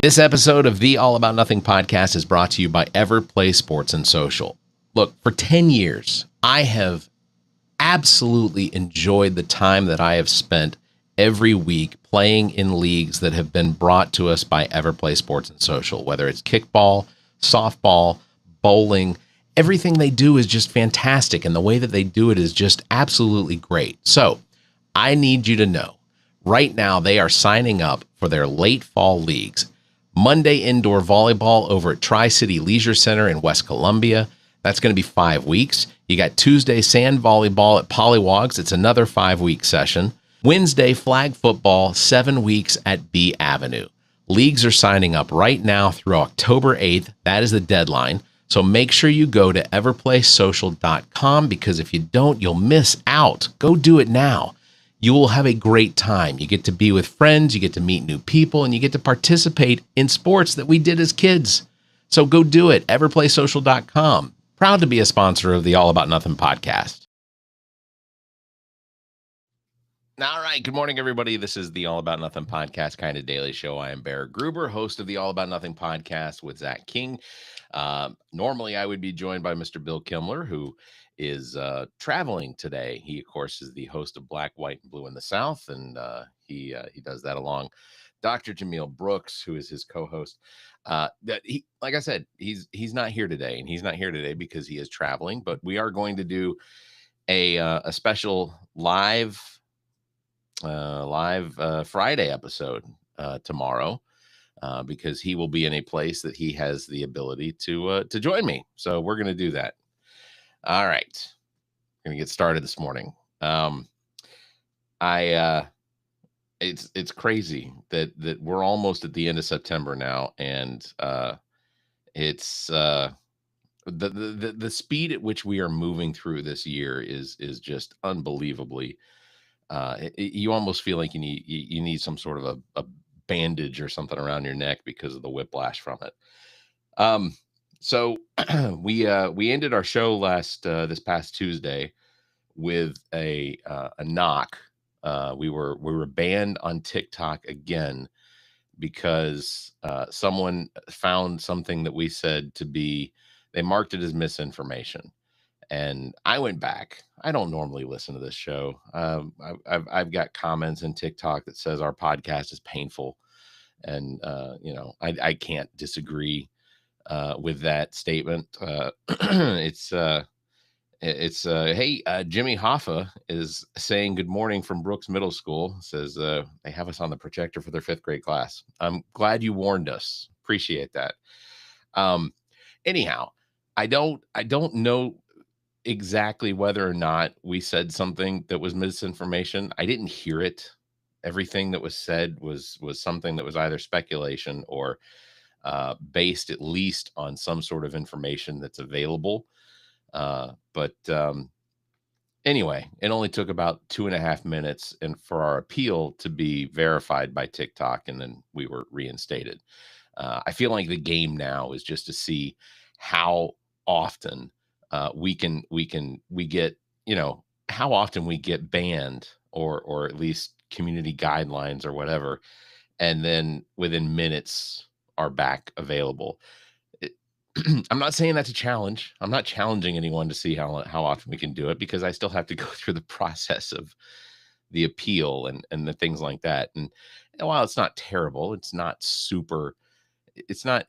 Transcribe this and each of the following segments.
This episode of the All About Nothing podcast is brought to you by Everplay Sports and Social. Look, for 10 years, I have absolutely enjoyed the time that I have spent every week playing in leagues that have been brought to us by Everplay Sports and Social, whether it's kickball, softball, bowling. Everything they do is just fantastic, and the way that they do it is just absolutely great. So I need you to know, right now they are signing up for their late fall leagues. Monday indoor volleyball over at Tri-City Leisure Center in West Columbia. That's going to be 5 weeks. You got Tuesday sand volleyball at Pollywogs. It's another 5-week session. Wednesday flag football, 7 weeks at B Avenue. Leagues are signing up right now through October 8th. That is the deadline. So make sure you go to everplaysocial.com, because if you don't, you'll miss out. Go do it now. You will have a great time. You get to be with friends, you get to meet new people, and you get to participate in sports that we did as kids. So go do it, everplaysocial.com. Proud to be a sponsor of the All About Nothing podcast. All right, good morning, everybody. This is the All About Nothing podcast, kind of daily show. I am barrettgruber, host of the All About Nothing podcast with Zach King. Normally, I would be joined by Mr. Bill Kimler, who is traveling today. He, of course, is the host of Black, White, and Blue in the South, and he does that along Dr. Jameel Brooks, who is his co-host. That he, like I said, he's not here today, and he's not here today because he is traveling. But we are going to do a special live Friday episode tomorrow. Because he will be in a place that he has the ability to join me. So we're going to do that. All right. Going to get started this morning. It's crazy that we're almost at the end of September now, and it's the speed at which we are moving through this year is just unbelievably. You almost feel like you need some sort of a bandage or something around your neck because of the whiplash from it. So we ended our show this past Tuesday with a knock. We were banned on TikTok again because someone found something that we said to be, they marked it as misinformation. And I went back. I don't normally listen to this show. I've got comments in TikTok that says our podcast is painful, and I can't disagree with that statement. Hey, Jimmy Hoffa is saying good morning from Brooks Middle School. Says they have us on the projector for their 5th grade class. I'm glad you warned us. Appreciate that. Anyhow, I don't know exactly whether or not we said something that was misinformation. I didn't hear it. Everything that was said was something that was either speculation or based at least on some sort of information that's available. But anyway, it only took about 2.5 minutes and for our appeal to be verified by TikTok, and then we were reinstated. I feel like the game now is just to see how often we get, how often we get banned or at least community guidelines or whatever, and then within minutes are back available. I'm not saying that's a challenge. I'm not challenging anyone to see how often we can do it, because I still have to go through the process of the appeal and the things like that. And while it's not terrible, it's not super, it's not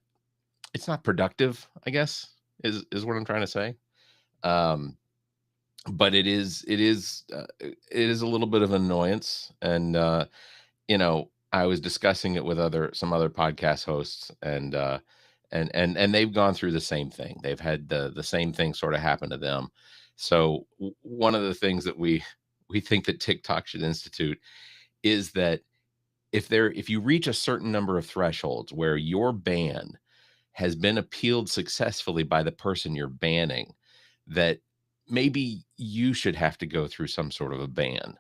productive, I guess, is what I'm trying to say. But it is a little bit of an annoyance. And I was discussing it with some other podcast hosts, and they've gone through the same thing. They've had the same thing sort of happen to them. So one of the things that we think that TikTok should institute is that if you reach a certain number of thresholds where your ban has been appealed successfully by the person you're banning, that maybe you should have to go through some sort of a ban.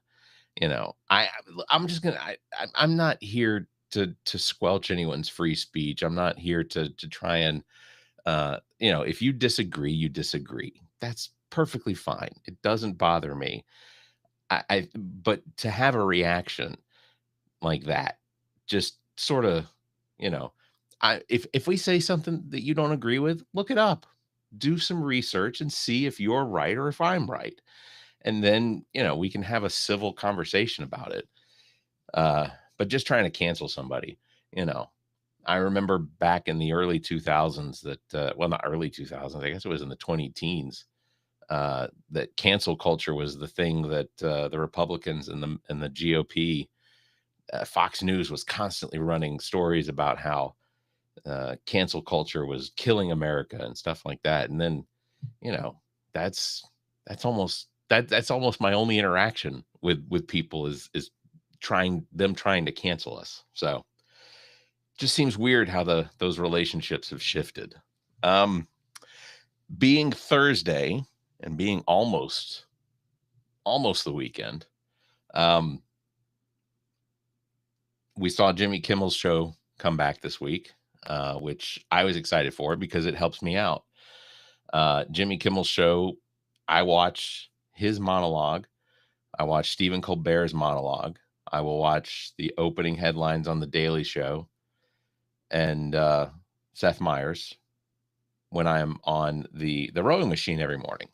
I'm not here to squelch anyone's free speech. I'm not here to try and if you disagree, you disagree. That's perfectly fine. It doesn't bother me. But to have a reaction like that, just sort of, if we say something that you don't agree with, look it up. Do some research and see if you're right or if I'm right. And then, we can have a civil conversation about it. But just trying to cancel somebody, you know, I remember back in the early 2000s that, well, not early 2000s, I guess it was in the 20 teens, that cancel culture was the thing that the Republicans and the GOP, Fox News was constantly running stories about how cancel culture was killing America and stuff like that. And then, you know, that's that's almost my only interaction with people is trying to cancel us. So just seems weird how those relationships have shifted. Um, being Thursday and being almost the weekend, um, we saw Jimmy Kimmel's show come back this week, which I was excited for because it helps me out. Jimmy Kimmel's show, I watch his monologue. I watch Stephen Colbert's monologue. I will watch the opening headlines on The Daily Show and Seth Meyers when I am on the rowing machine every morning.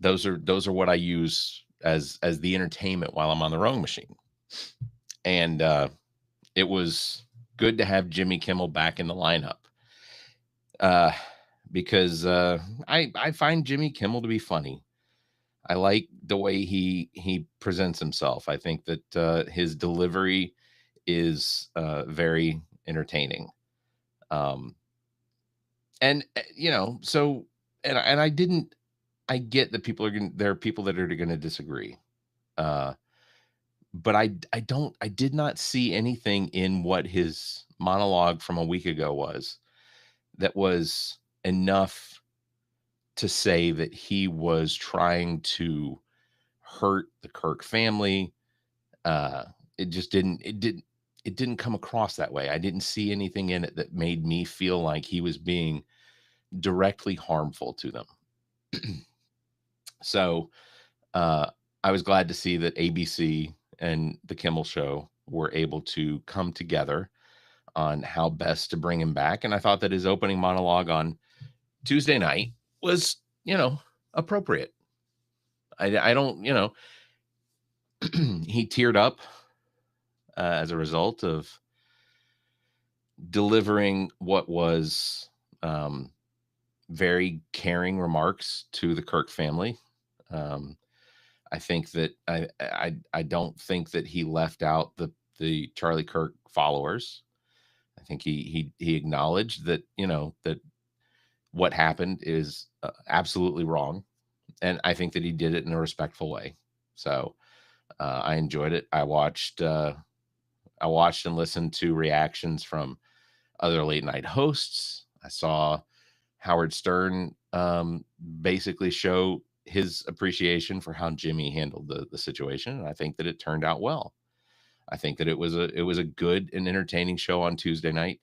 Those are what I use as the entertainment while I'm on the rowing machine. And it was good to have Jimmy Kimmel back in the lineup. Because I find Jimmy Kimmel to be funny. I like the way he presents himself. I think that his delivery is very entertaining. Um, and so and I get that there are people that are going to disagree. Uh, but I did not see anything in what his monologue from a week ago was that was enough to say that he was trying to hurt the Kirk family. It just didn't come across that way. I didn't see anything in it that made me feel like he was being directly harmful to them. So I was glad to see that ABC and the Kimmel Show were able to come together on how best to bring him back. And I thought that his opening monologue on Tuesday night was, appropriate. I don't, he teared up as a result of delivering what was very caring remarks to the Kirk family. I think that I don't think that he left out the Charlie Kirk followers. I think he acknowledged that that what happened is absolutely wrong, and I think that he did it in a respectful way. So I enjoyed it. I watched and listened to reactions from other late night hosts. I saw Howard Stern basically show his appreciation for how Jimmy handled the situation, and I think that it turned out well. I think that it was a good and entertaining show on Tuesday night.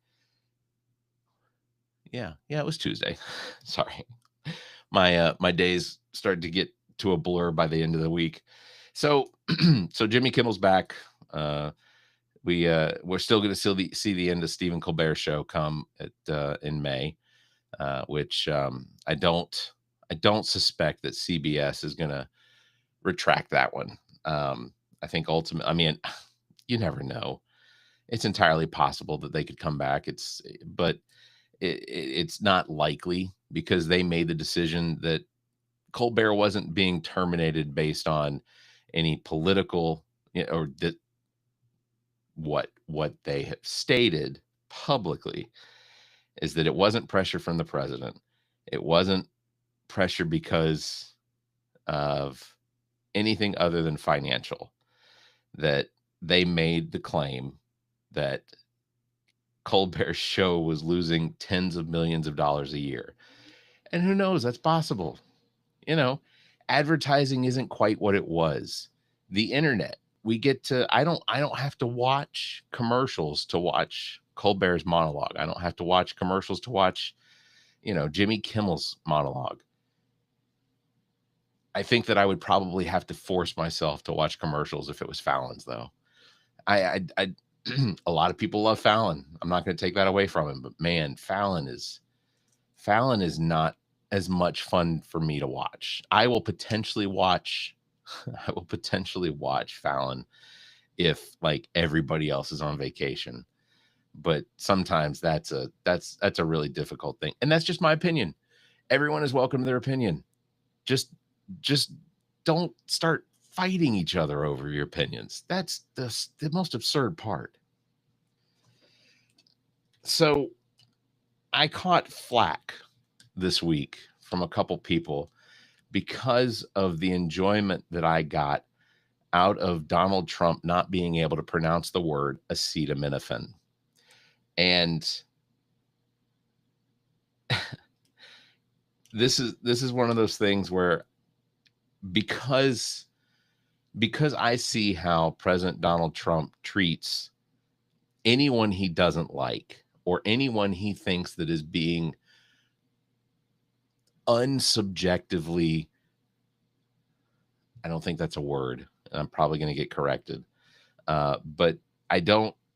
Yeah, it was Tuesday. Sorry, my days started to get to a blur by the end of the week. So so Jimmy Kimmel's back. We're still going to see the end of Stephen Colbert's show come at in May, which I don't suspect that CBS is going to retract that one. I think ultimately, I mean, you never know. It's entirely possible that they could come back. But it's not likely because they made the decision that Colbert wasn't being terminated based on any political, or that what they have stated publicly is that it wasn't pressure from the president. It wasn't pressure because of anything other than financial. That they made the claim that Colbert's show was losing tens of millions of dollars a year. And who knows, that's possible. You know, advertising isn't quite what it was. The internet, I don't have to watch commercials to watch Colbert's monologue. I don't have to watch commercials to watch, Jimmy Kimmel's monologue. I think that I would probably have to force myself to watch commercials if it was Fallon's, though. A lot of people love Fallon. I'm not going to take that away from him, but man, Fallon is not as much fun for me to watch. I will potentially watch Fallon if like everybody else is on vacation. But sometimes that's a really difficult thing. And that's just my opinion. Everyone is welcome to their opinion. Just don't start fighting each other over your opinions. That's the most absurd part. So I caught flack this week from a couple people because of the enjoyment that I got out of Donald Trump not being able to pronounce the word acetaminophen. And this is one of those things where because I see how President Donald Trump treats anyone he doesn't like or anyone he thinks that is being unsubjectively, I don't think that's a word, and I'm probably going to get corrected. But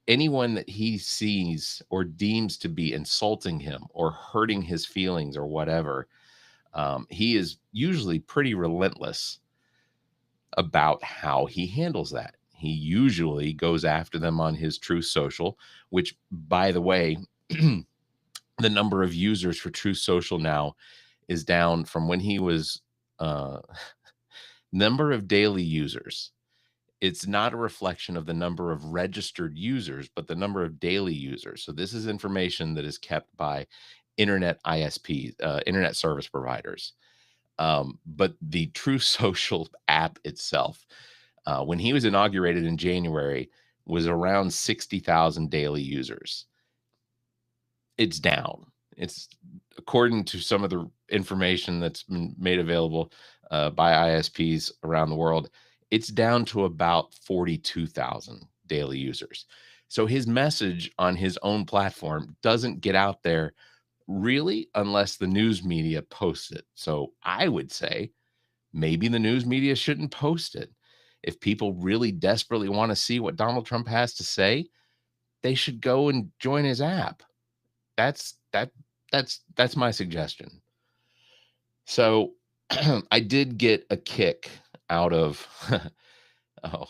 anyone that he sees or deems to be insulting him or hurting his feelings or whatever, he is usually pretty relentless about how he handles that. He usually goes after them on his Truth Social, which, by the way, the number of users for Truth Social now is down from when he was number of daily users. It's not a reflection of the number of registered users, but the number of daily users. So this is information that is kept by internet ISPs, internet service providers. But the True Social app itself, when he was inaugurated in January, was around 60,000 daily users. It's down. It's according to some of the information that's been made available by ISPs around the world, it's down to about 42,000 daily users. So his message on his own platform doesn't get out there really unless the news media posts it. So I would say maybe the news media shouldn't post it. If people really desperately want to see what Donald Trump has to say, they should go and join his app. That's my suggestion. So I did get a kick out of oh,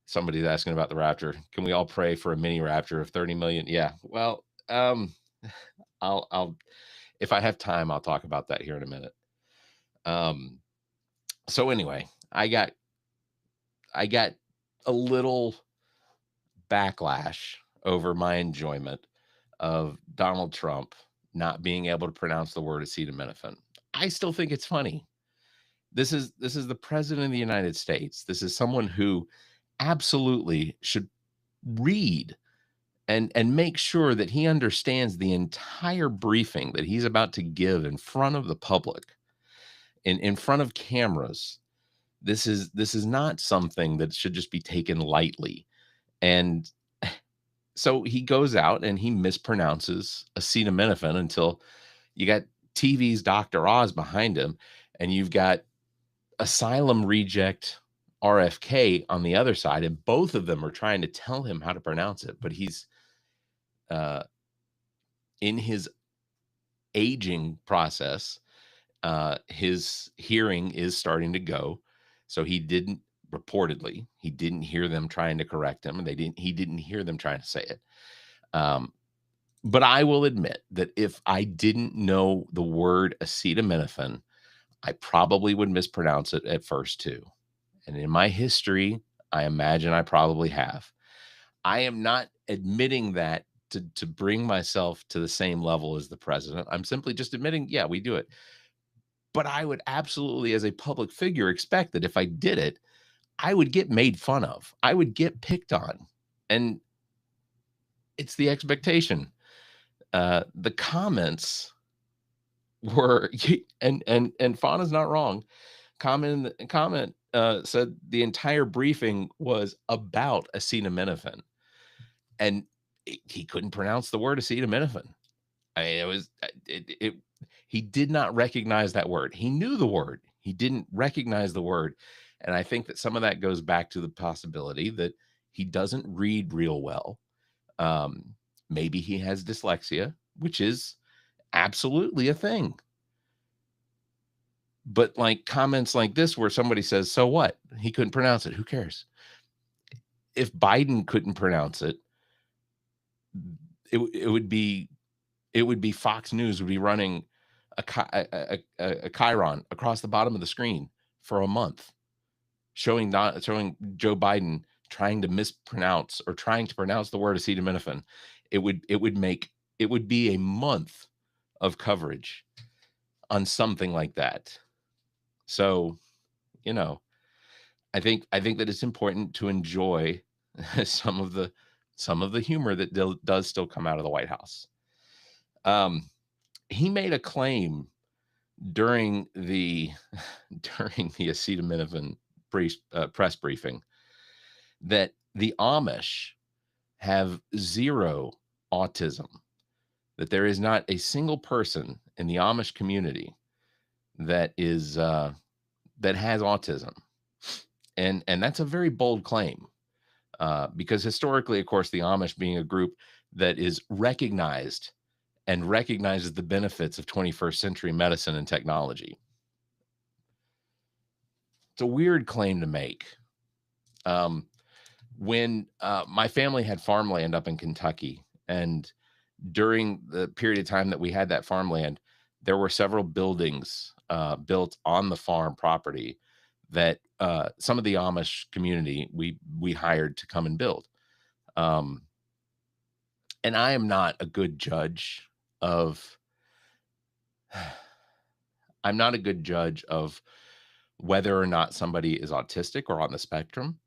somebody's asking about the Raptor. Can we all pray for a mini Raptor of 30 million? Yeah. Well, I'll if I have time, I'll talk about that here in a minute. So anyway, I got a little backlash over my enjoyment of Donald Trump not being able to pronounce the word acetaminophen. I still think it's funny. This is the president of the United States. This is someone who absolutely should read and make sure that he understands the entire briefing that he's about to give in front of the public, in front of cameras. This is not something that should just be taken lightly. And so he goes out and he mispronounces acetaminophen until you got TV's Dr. Oz behind him, and you've got asylum reject RFK on the other side, and both of them are trying to tell him how to pronounce it, but he's in his aging process, his hearing is starting to go. So he didn't hear them trying to correct him, and he didn't hear them trying to say it. But I will admit that if I didn't know the word acetaminophen, I probably would mispronounce it at first too. And in my history, I imagine I probably have. I am not admitting that to bring myself to the same level as the president. I'm simply just admitting, yeah, we do it. But I would absolutely, as a public figure, expect that if I did it, I would get made fun of. I would get picked on. And it's the expectation. The comments were, and Fauna's not wrong. Comment said the entire briefing was about acetaminophen, and he couldn't pronounce the word acetaminophen. I mean, he did not recognize that word. He knew the word. He didn't recognize the word. And I think that some of that goes back to the possibility that He doesn't read real well. Maybe he has dyslexia, which is absolutely a thing. But like comments like this, where somebody says, "So what? He couldn't pronounce it. Who cares?" If Biden couldn't pronounce it, it would be Fox News would be running a chyron across the bottom of the screen for a month, showing Joe Biden trying to mispronounce or trying to pronounce the word acetaminophen. It would be a month of coverage on something like that. So, you know, I think that it's important to enjoy some of the humor that does still come out of the White House. He made a claim during the during the acetaminophen press briefing that the Amish have zero autism, that there is not a single person in the Amish community that is that has autism, and that's a very bold claim, because historically, of course, the Amish being a group that is recognized and recognizes the benefits of 21st century medicine and technology. It's a weird claim to make. When my family had farmland up in Kentucky, and during the period of time that we had that farmland, there were several buildings built on the farm property that some of the Amish community we hired to come and build. Um, and I am not a good judge of I'm not a good judge of whether or not somebody is autistic or on the spectrum.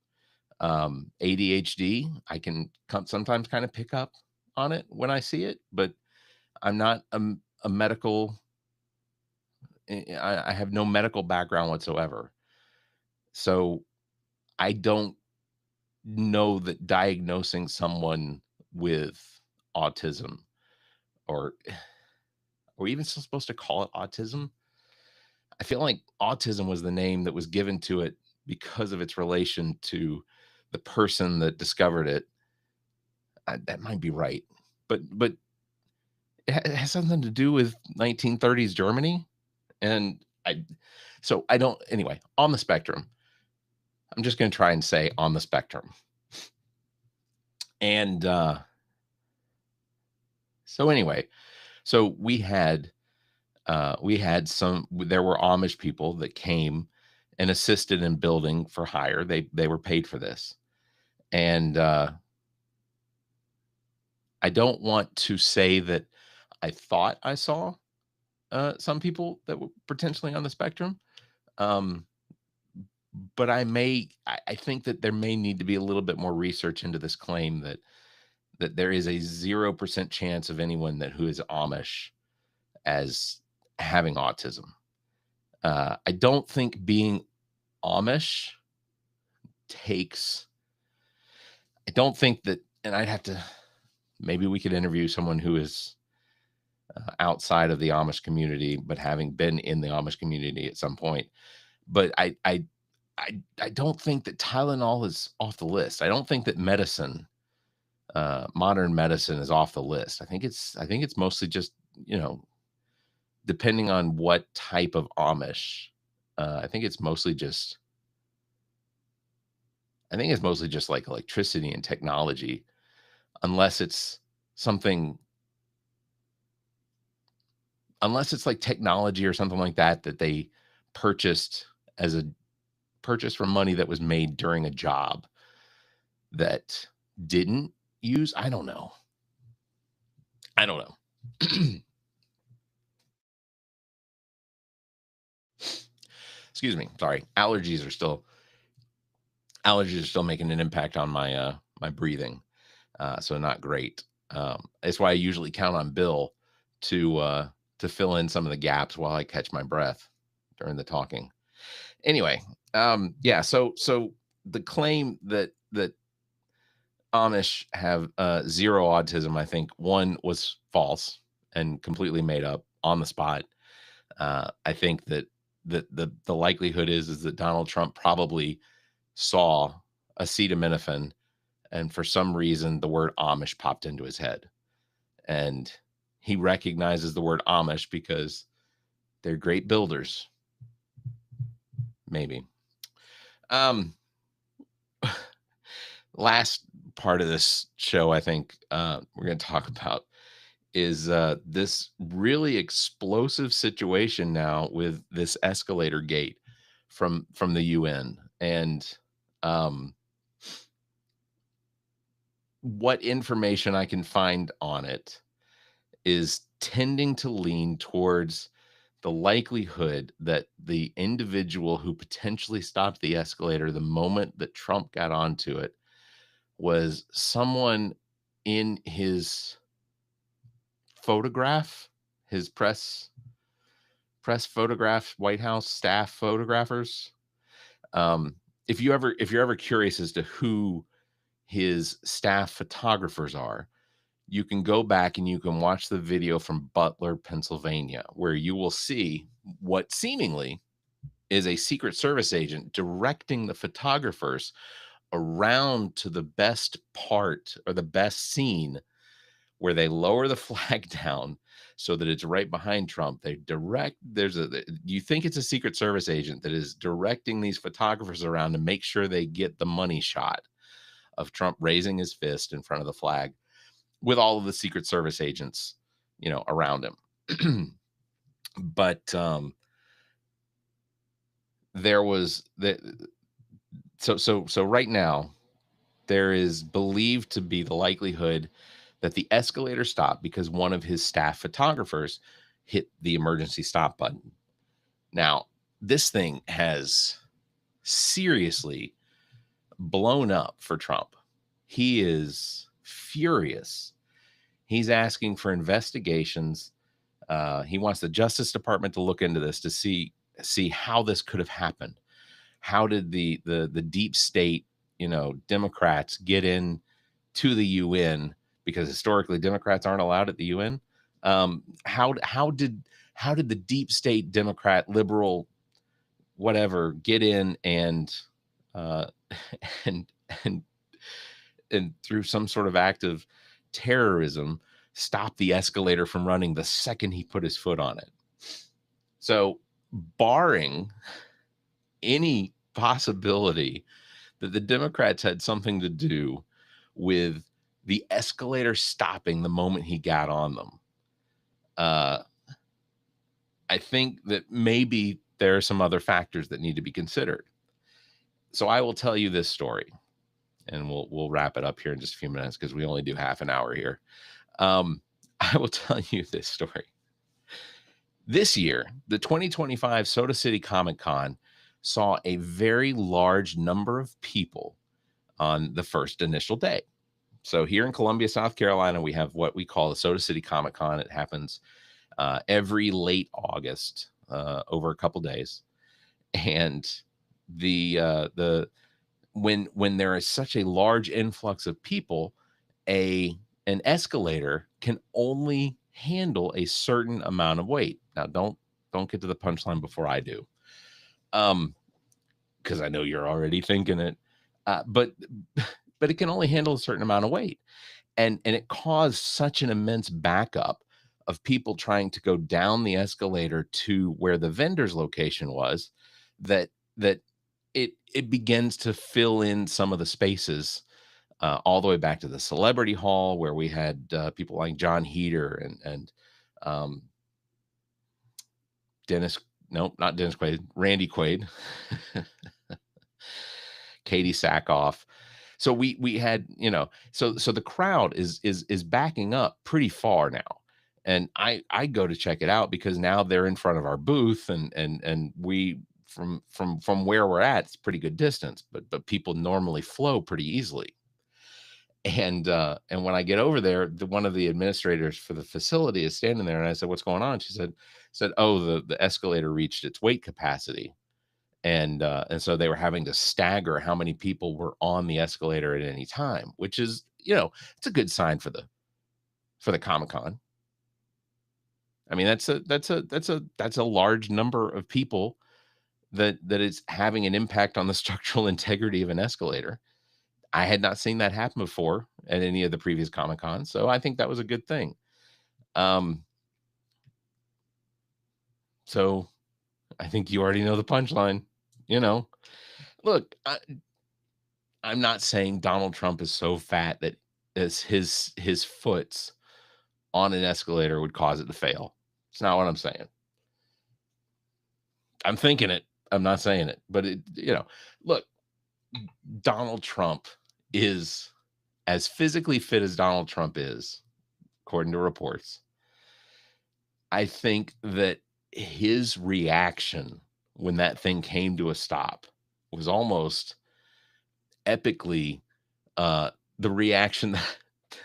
ADHD, I can sometimes kind of pick up on it when I see it, but I'm not a medical. I have no medical background whatsoever, so I don't know that diagnosing someone with autism, or even still supposed to call it autism. I feel like autism was the name that was given to it because of its relation to the person that discovered it. That might be right, but it has something to do with 1930s Germany, and I don't. Anyway, on the spectrum, I'm just going to try and say on the spectrum, and so anyway, so we had some. There were Amish people that came and assisted in building for hire. They were paid for this, and I don't want to say that I thought I saw some people that were potentially on the spectrum. Um, but I think that there may need to be a little bit more research into this claim that there is a 0% chance of anyone who is Amish as having autism. I don't think being Amish takes. I don't think that, and I'd have to. Maybe we could interview someone who is outside of the Amish community, but having been in the Amish community at some point. But I don't think that Tylenol is off the list. I don't think that modern medicine is off the list. I think it's mostly just, depending on what type of Amish. I think it's mostly just. I think it's mostly just like electricity and technology, unless it's something. Unless it's like technology or something like that they purchased as a purchase from money that was made during a job that didn't use. I don't know. I don't know. Excuse me. Sorry. Allergies are still making an impact on my breathing. So not great. That's why I usually count on Bill to fill in some of the gaps while I catch my breath during the talking. Anyway, yeah. So the claim that Amish have zero autism, I think one was false and completely made up on the spot. I think that the likelihood is that Donald Trump probably saw acetaminophen and for some reason the word Amish popped into his head, and he recognizes the word Amish because they're great builders. Maybe. Um, last part of this show, I think we're going to talk about is this really explosive situation now with this escalator gate from the UN, and um, what information I can find on it is tending to lean towards the likelihood that the individual who potentially stopped the escalator the moment that Trump got onto it was someone in his photograph, his press photograph, White House staff photographers. If you're ever curious as to who his staff photographers are, you can go back and you can watch the video from Butler, Pennsylvania, where you will see what seemingly is a Secret Service agent directing the photographers around to the best part or the best scene, where they lower the flag down so that it's right behind Trump. You think it's a Secret Service agent that is directing these photographers around to make sure they get the money shot of Trump raising his fist in front of the flag with all of the Secret Service agents, around him. But there was so right now there is believed to be the likelihood that the escalator stopped because one of his staff photographers hit the emergency stop button. Now, this thing has seriously blown up for Trump. He is furious. He's asking for investigations. He wants the Justice Department to look into this to see how this could have happened. How did the deep state, Democrats get in to the UN, because historically Democrats aren't allowed at the UN? How did the deep state Democrat liberal whatever get in and uh, and and and through some sort of act of terrorism stop the escalator from running the second he put his foot on it? So, barring any possibility that the Democrats had something to do with the escalator stopping the moment he got on them, I think that maybe there are some other factors that need to be considered. So I will tell you this story, and we'll wrap it up here in just a few minutes because we only do half an hour here. I will tell you this story. This year, the 2025 Soda City Comic Con saw a very large number of people on the first initial day. So here in Columbia, South Carolina, we have what we call the Soda City Comic Con. It happens every late August, over a couple days, and when there is such a large influx of people, an escalator can only handle a certain amount of weight. Now, don't get to the punchline before I do, because I know you're already thinking it. But it can only handle a certain amount of weight, and it caused such an immense backup of people trying to go down the escalator to where the vendor's location was, that it begins to fill in some of the spaces, all the way back to the celebrity hall, where we had people like John Heater and Dennis, nope, not Dennis Quaid, Randy Quaid, Katie Sackhoff. So we had, so the crowd is backing up pretty far now. And I go to check it out because now they're in front of our booth, and we from where we're at, it's pretty good distance, but people normally flow pretty easily. And when I get over there, one of the administrators for the facility is standing there, and I said, "What's going on?" She said, "Oh, the escalator reached its weight capacity." And so they were having to stagger how many people were on the escalator at any time, which is, it's a good sign for the Comic-Con. I mean, that's a large number of people that is having an impact on the structural integrity of an escalator. I had not seen that happen before at any of the previous Comic Cons, so I think that was a good thing. So I think you already know the punchline. You know, look, I'm not saying Donald Trump is so fat that his foots on an escalator would cause it to fail. It's not what I'm saying. I'm thinking it. I'm not saying it, but look, Donald Trump is as physically fit as Donald Trump is, according to reports. I think that his reaction when that thing came to a stop was almost epically the reaction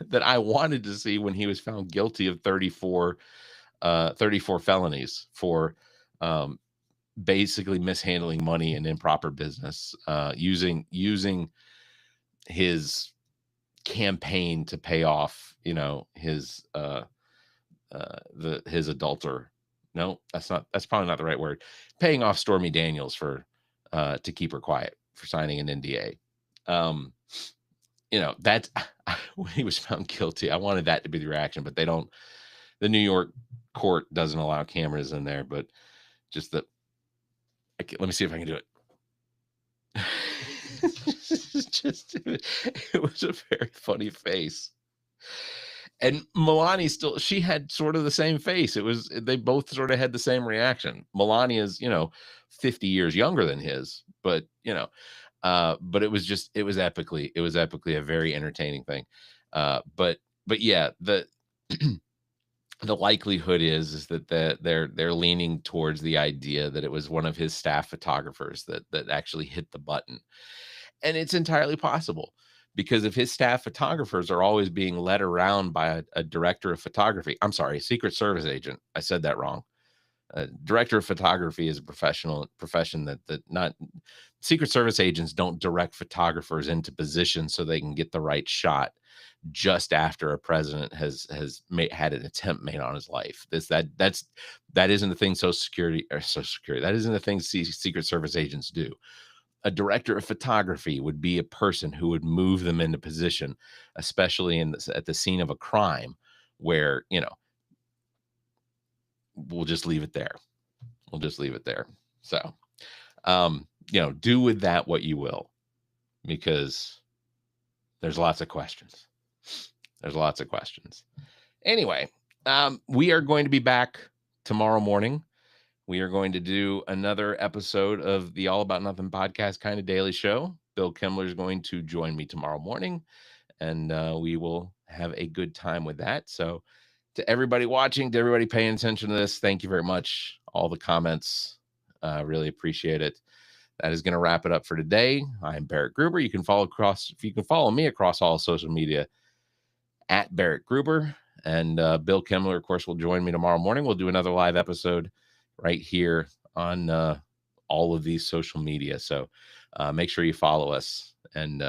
that I wanted to see when he was found guilty of 34 felonies for basically mishandling money and improper business, using his campaign to pay off, his his adulterer. No, that's probably not the right word. Paying off Stormy Daniels for to keep her quiet for signing an NDA. That's when he was found guilty. I wanted that to be the reaction, but the New York court doesn't allow cameras in there, but just let me see if I can do it. It was a very funny face. And Melania she had sort of the same face. They both sort of had the same reaction. Melania's, 50 years younger than his, but but it was epically a very entertaining thing. But yeah, the the likelihood is that they're leaning towards the idea that it was one of his staff photographers that actually hit the button. And it's entirely possible, because if his staff photographers are always being led around by a director of photography, I'm sorry, Secret Service agent. I said that wrong. Director of photography is a profession that not Secret Service agents don't direct photographers into positions so they can get the right shot just after a president has had an attempt made on his life. That isn't the thing Social Security. That isn't the thing Secret Service agents do. A director of photography would be a person who would move them into position, especially at the scene of a crime, where we'll just leave it there. So, do with that what you will, because there's lots of questions. Anyway, we are going to be back tomorrow morning. We are going to do another episode of the All About Nothing podcast kind of daily show. Bill Kimmler is going to join me tomorrow morning, and we will have a good time with that. So to everybody watching, to everybody paying attention to this, thank you very much. All the comments, really appreciate it. That is going to wrap it up for today. I'm Barrett Gruber. You can follow me across all social media at Barrett Gruber, and Bill Kimmler, of course, will join me tomorrow morning. We'll do another live episode right here on all of these social media. So make sure you follow us. And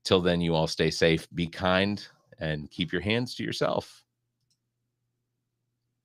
till then, you all stay safe, be kind, and keep your hands to yourself.